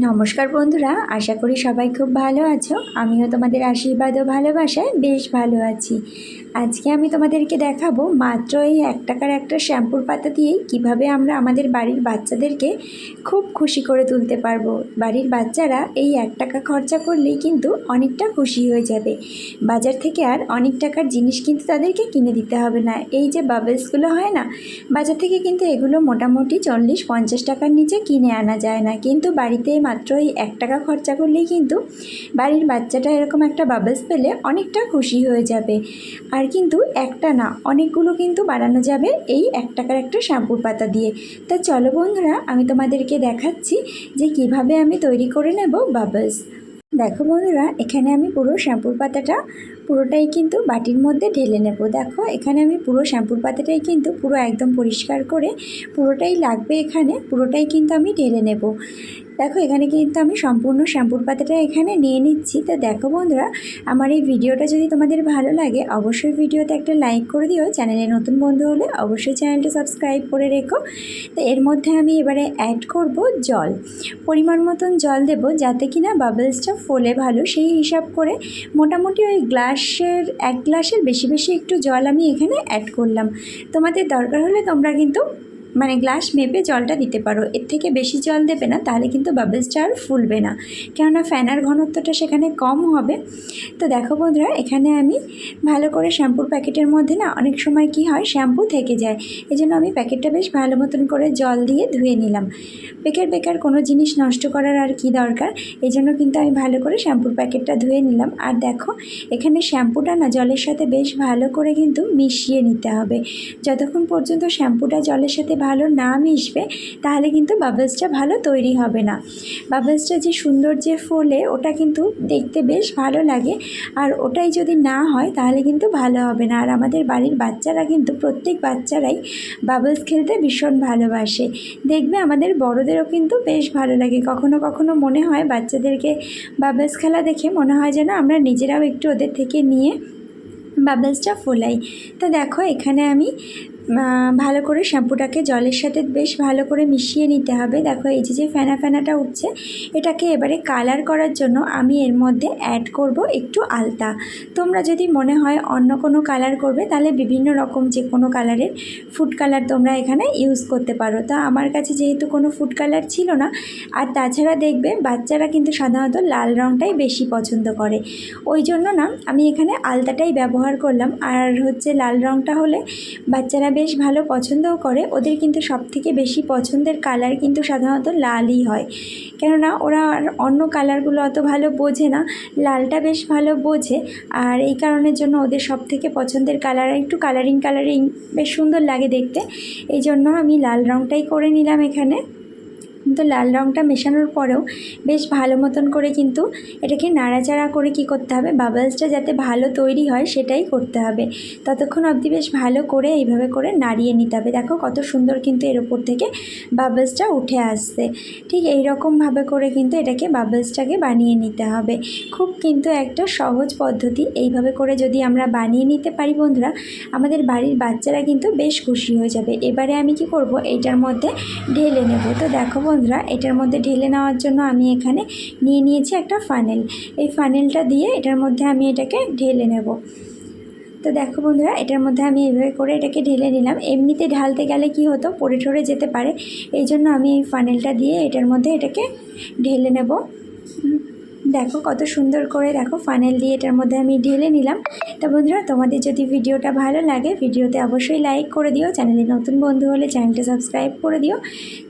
নমস্কার বন্ধুরা, আশা করি সবাই খুব ভালো আছো। আমিও তোমাদের আশীর্বাদ ও ভালোবাসায় বেশ ভালো আছি। আজকে আমি তোমাদেরকে দেখাবো মাত্র এই 1 টাকার একটা শ্যাম্পুর পাতা দিয়েই কিভাবে আমরা আমাদের বাড়ির বাচ্চাদেরকে খুব খুশি করে তুলতে পারবো। বাড়ির বাচ্চারা এই 1 টাকা খরচা করলেই কিন্তু অনেকটা খুশি হয়ে যাবে। বাজার থেকে আর অনেক টাকার জিনিস কিন্তু তাদেরকে কিনে দিতে হবে না। এই যে বাবলসগুলো হয় না, বাজার থেকে কিন্তু এগুলো মোটামুটি 40-50 টাকার নিচে কিনে আনা যায় না, কিন্তু বাড়িতে মাত্র এই 1 টাকা খরচা করলেই কিন্তু বাড়ির বাচ্চাটা এরকম একটা বাবলস পেলে অনেকটা খুশি হয়ে যাবে। আর কিন্তু একটা না, অনেকগুলো কিন্তু বানানো যাবে এই 1 টাকার একটা শ্যাম্পুর পাতা দিয়ে। তা চলো বন্ধুরা, আমি তোমাদেরকে দেখাচ্ছি যে কিভাবে আমি তৈরি করে নেব বাবলস। দেখো বন্ধুরা, এখানে আমি পুরো শ্যাম্পুর পাতাটা পুরোটাই কিন্তু বাটির মধ্যে ঢেলে নেব। দেখো এখানে আমি পুরো শ্যাম্পুর পাতাটাই কিন্তু পুরো একদম পরিষ্কার করে পুরোটাই লাগবে, এখানে পুরোটাই কিন্তু আমি ঢেলে নেব। দেখো এখানে কিন্তু আমি সম্পূর্ণ শ্যাম্পুর পাতাটা এখানে নিয়ে নিচ্ছি। তো দেখো বন্ধুরা, আমার এই ভিডিওটা যদি তোমাদের ভালো লাগে অবশ্যই ভিডিওতে একটা লাইক করে দিও। চ্যানেলে নতুন বন্ধু হলে অবশ্যই চ্যানেলটা সাবস্ক্রাইব করে রেখো। তো এর মধ্যে আমি এবারে অ্যাড করব জল, পরিমাণ মতন জল দেব যাতে কিনা বাবলসটা ফোলে ভালো, সেই হিসাব করে মোটামুটি ওই গ্লাসের 1 গ্লাসের বেশি বেশি একটু জল আমি এখানে অ্যাড করলাম। তোমাদের দরকার হলে তোমরা কিন্তু গ্লাস মেপে জলটা দিতে পারো, এর থেকে বেশি জল দেবে না, তাহলে কিন্তু বাবলসটা আর ফুলবে না, কেননা ফেনার ঘনত্বটা সেখানে কম হবে। তো দেখো বন্ধুরা, এখানে আমি ভালো করে শ্যাম্পুর প্যাকেটের মধ্যে না অনেক সময় কি হয়, শ্যাম্পু থেকে যায়, এই জন্য আমি প্যাকেটটা বেশ ভালো মতন করে জল দিয়ে ধুয়ে নিলাম। বেকার কোনো জিনিস নষ্ট করার আর কি দরকার, এই জন্য কিন্তু আমি ভালো করে শ্যাম্পুর প্যাকেটটা ধুয়ে নিলাম। আর দেখো এখানে শ্যাম্পুটা না জলের সাথে বেশ ভালো করে কিন্তু মিশিয়ে নিতে হবে। যতক্ষণ পর্যন্ত শ্যাম্পুটা জলের সাথে ভালো না মিশবে তাহলে কিন্তু বাবলসটা ভালো তৈরি হবে না। বাবলসটা যে সুন্দর যে ফোলে ওটা কিন্তু দেখতে বেশ ভালো লাগে, আর ওটাই যদি না হয় তাহলে কিন্তু ভালো হবে না। আর আমাদের বাড়ির বাচ্চারা কিন্তু প্রত্যেক বাচ্চারাই বাবলস খেলতে ভীষণ ভালোবাসে। দেখবে আমাদের বড়দেরও কিন্তু বেশ ভালো লাগে। কখনো কখনো মনে হয় বাচ্চাদেরকে বাবলস খেলা দেখে মনে হয় যেন আমরা নিজেরাও একটু ওদের থেকে নিয়ে বাবলসটা ফোলাই। তো দেখো এখানে আমি ভালো করে শ্যাম্পুটাকে জলের সাথে বেশ ভালো করে মিশিয়ে নিতে হবে। দেখো এই যে ফেনাটা উঠছে, এটাকে এবারে কালার করার জন্য আমি এর মধ্যে অ্যাড করব একটু আলতা। তোমরা যদি মনে হয় অন্য কোনো কালার করবে তাহলে বিভিন্ন রকম যে কোনো কালারের ফুড কালার তোমরা এখানে ইউজ করতে পারো। তা আমার কাছে যেহেতু কোনো ফুড কালার ছিল না, আর তাছাড়া দেখবে বাচ্চারা কিন্তু সাধারণত লাল রঙটাই বেশি পছন্দ করে, ওই জন্য না আমি এখানে আলতাটাই ব্যবহার করলাম। আর হচ্ছে লাল রঙটা হলে বাচ্চারা বেশ ভালো পছন্দও করে, ওদের কিন্তু সবথেকে বেশি পছন্দের কালার কিন্তু সাধারণত লালই হয়, কেননা ওরা আর অন্য কালারগুলো অত ভালো বোঝে না, লালটা বেশ ভালো বোঝে। আর এই কারণের জন্য ওদের সবথেকে পছন্দের কালার একটু কালারিং বেশ সুন্দর লাগে দেখতে, এই জন্য আমি লাল রঙটাই করে নিলাম এখানে। কিন্তু লাল রঙটা মেশানোর পরেও বেশ ভালো মতন করে কিন্তু এটাকে নাড়াচাড়া করে কি করতে হবে, বাবলসটা যাতে ভালো তৈরি হয় সেটাই করতে হবে। ততক্ষণ অবধি বেশ ভালো করে এইভাবে করে নাড়িয়ে নিতে হবে। দেখো কত সুন্দর কিন্তু এর ওপর থেকে বাবলসটা উঠে আসছে। ঠিক এই রকমভাবে করে কিন্তু এটাকে বাবলসটাকে বানিয়ে নিতে হবে। খুব কিন্তু একটা সহজ পদ্ধতি, এইভাবে করে যদি আমরা বানিয়ে নিতে পারি বন্ধুরা, আমাদের বাড়ির বাচ্চারা কিন্তু বেশ খুশি হয়ে যাবে। এবারে আমি কি করব, এইটার মধ্যে ঢেলে নেব। তো দেখো বন্ধুরা, এটার মধ্যে ঢেলে নেওয়ার জন্য আমি এখানে নিয়ে নিয়েছি একটা ফানেল। এই ফানেলটা দিয়ে এটার মধ্যে আমি এটাকে ঢেলে নেব। তো দেখো বন্ধুরা, এটার মধ্যে আমি এইভাবে করে এটাকে ঢেলে নিলাম। এমনিতে ঢালতে গেলে কি হতো, পড়ে ঠরে যেতে পারে, এই জন্য আমি এই ফানেলটা দিয়ে এটার মধ্যে এটাকে ঢেলে নেব। দেখো কত সুন্দর করে দেখো ফানেল দিয়ে এটার মধ্যে আমি ঢেলে নিলাম। তো বন্ধুরা, তোমাদের যদি ভিডিওটা ভালো লাগে ভিডিওতে অবশ্যই লাইক করে দিও, চ্যানেলে নতুন বন্ধু হলে চ্যানেলটা সাবস্ক্রাইব করে দিও।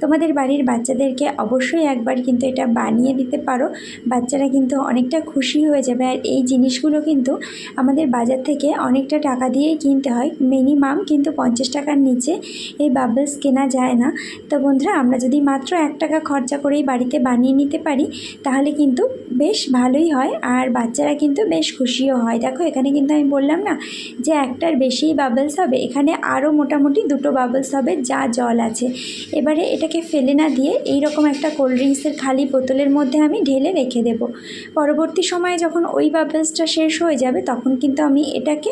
তোমাদের বাড়ির বাচ্চাদেরকে অবশ্যই একবার কিন্তু এটা বানিয়ে দিতে পারো, বাচ্চারা কিন্তু অনেকটা খুশি হয়ে যাবে। আর এই জিনিসগুলো কিন্তু আমাদের বাজার থেকে অনেকটা টাকা দিয়েই কিনতে হয়, মিনিমাম কিন্তু 50 টাকার নিচে এই বাবলস কেনা যায় না। তো বন্ধুরা, আমরা যদি মাত্র 1 টাকা খরচা করেই বাড়িতে বানিয়ে নিতে পারি তাহলে কিন্তু বেশ ভালোই হয় আর বাচ্চারা কিন্তু বেশ খুশিও হয়। দেখো এখানে কিন্তু আমি বললাম না যে একটার বেশিই বাবলস হবে, এখানে আরও মোটামুটি 2টো বাবলস হবে যা জল আছে। এবারে এটাকে ফেলে না দিয়ে এই রকম একটা কোল্ড ড্রিঙ্কসের খালি বোতলের মধ্যে আমি ঢেলে রেখে দেব। পরবর্তী সময়ে যখন ওই বাবলসটা শেষ হয়ে যাবে তখন কিন্তু আমি এটাকে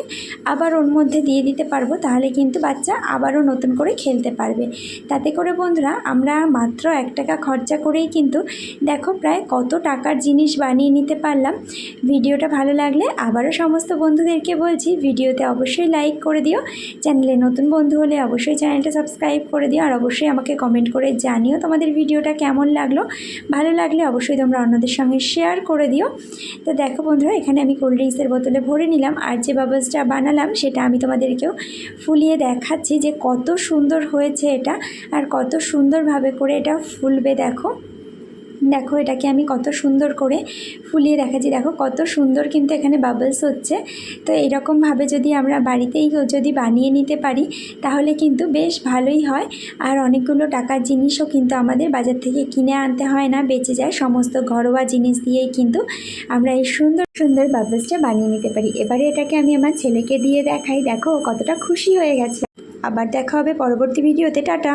আবার ওর মধ্যে দিয়ে দিতে পারবো, তাহলে কিন্তু বাচ্চা আবারও নতুন করে খেলতে পারবে। তাতে করে বন্ধুরা আমরা মাত্র 1 টাকা খরচা করেই কিন্তু দেখো প্রায় কত টাকার জিনিস বানিয়ে নিতে পারলাম। ভিডিওটা ভালো লাগলে আবারও সমস্ত বন্ধুদেরকে বলছি ভিডিওতে অবশ্যই লাইক করে দিও, চ্যানেলে নতুন বন্ধু হলে অবশ্যই চ্যানেলটা সাবস্ক্রাইব করে দিও, আর অবশ্যই আমাকে কমেন্ট করে জানিও তোমাদের ভিডিওটা কেমন লাগলো। ভালো লাগলে অবশ্যই তোমরা অন্যদের সঙ্গে শেয়ার করে দিও। তো দেখো বন্ধুরা এখানে আমি কোল্ড ড্রিঙ্কসের বোতলে ভরে নিলাম, আর যে বাবলসটা বানালাম সেটা আমি তোমাদেরকেও ফুলিয়ে দেখাচ্ছি যে কত সুন্দর হয়েছে এটা, আর কত সুন্দরভাবে করে এটা ফুলবে। দেখো দেখো এটাকে আমি কত সুন্দর করে ফুলিয়ে দেখাচ্ছি, দেখো কত সুন্দর কিন্তু এখানে বাবলস হচ্ছে। তো এইরকমভাবে যদি আমরা বাড়িতেই যদি বানিয়ে নিতে পারি তাহলে কিন্তু বেশ ভালোই হয়, আর অনেকগুলো টাকার জিনিসও কিন্তু আমাদের বাজার থেকে কিনে আনতে হয় না, বেঁচে যায়। সমস্ত ঘরোয়া জিনিস দিয়েই কিন্তু আমরা এই সুন্দর সুন্দর বাবলসটা বানিয়ে নিতে পারি। এবারে এটাকে আমি আমার ছেলেকে দিয়ে দেখাই, দেখো কতটা খুশি হয়ে গেছে। আবার দেখা হবে পরবর্তী ভিডিওতে, টাটা।